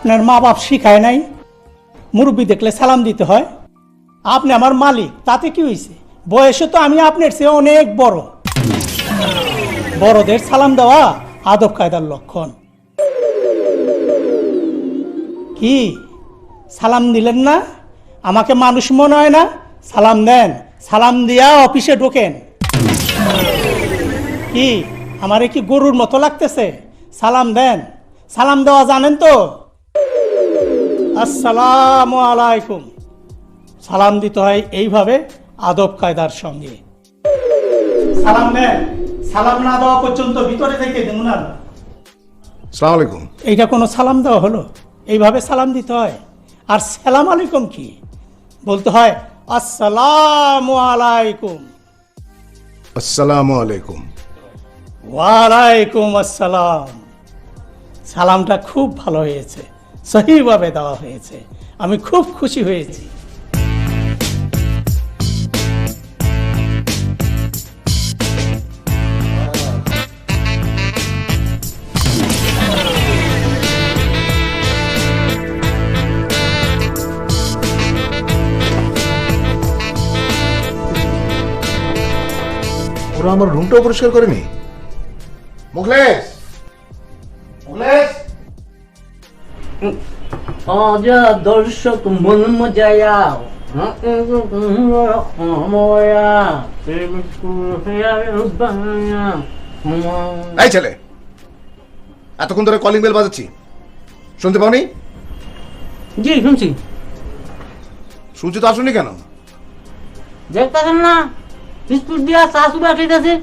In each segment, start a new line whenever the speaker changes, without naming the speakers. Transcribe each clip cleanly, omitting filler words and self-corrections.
আপনার মা বাপ শিখায় নাই মুরব্বী দেখলে সালাম দিতে হয়? আপনি আমার মালিক, তাতে কি হয়েছে? বয়সে তো আমি আপনার চেয়ে অনেক বড়। বড়দের সালাম দেওয়া আদব কায়দার লক্ষণ। কি সালাম দিলেন না? আমাকে মানুষ মনে হয় না? সালাম দেন, সালাম দিয়া অফিসে ঢোকেন। কি আমারে কি গরুর মতো লাগতেছে? সালাম দেন, সালাম দেওয়া জানেন তো? আসসালামু আলাইকুম। সালাম দিতে হয় এইভাবে আদব কায়দার সঙ্গে। সালাম দেন, সালাম না দেওয়া পর্যন্ত ভিতরে থেকে দেন না।
আসসালামু আলাইকুম।
এইটা কোনো সালাম দেওয়া হলো? এইভাবে সালাম দিতে হয়। আর সালাম আলাইকুম কি বলতে হয়? আসসালামু আলাইকুম।
আসসালামু আলাইকুম।
ওয়ালাইকুম আসসালাম। সালামটা খুব ভালো হয়েছে, সহিভাবে দেওয়া হয়েছে, আমি খুব খুশি হয়েছি।
ওরা আমার রুমটাও পরিষ্কার করেনি। মুখলেস, মুখলেস,
আজা দর্শক মন মজায়াও
এই ছেলে, এতক্ষণ ধরে কলিং বেল বাজাচ্ছি, শুনতে পাওনি?
জি শুনছি।
শুনছি তো আসুনি কেন?
দেখতেছেন না বিস্কুট দিয়া চা সুবা খাইতেছে।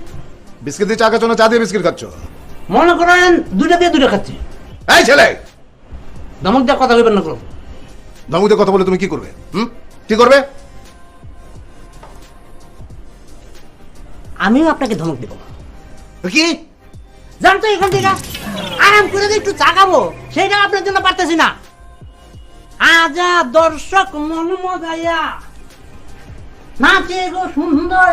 বিস্কিট দিয়ে চা খাচ্ছ না চা দিয়ে বিস্কিট খাচ্ছ?
মনে করেন দুইটা দিয়ে দুইটা খাচ্ছি।
এই ছেলে,
ধমক দিয়ে কথা কইবেন না করো।
ধমক দিয়ে কথা বলে তুমি কি করবে? কি করবে?
আমিও আপনাকে ধমক দেব।
কি
জানতো এখান থেকে আরাম করে যে একটু চা খাবো সেইটা আপনার জন্য পারতেছি না। আজা দর্শক মন মজায়া নাচে গো সুন্দর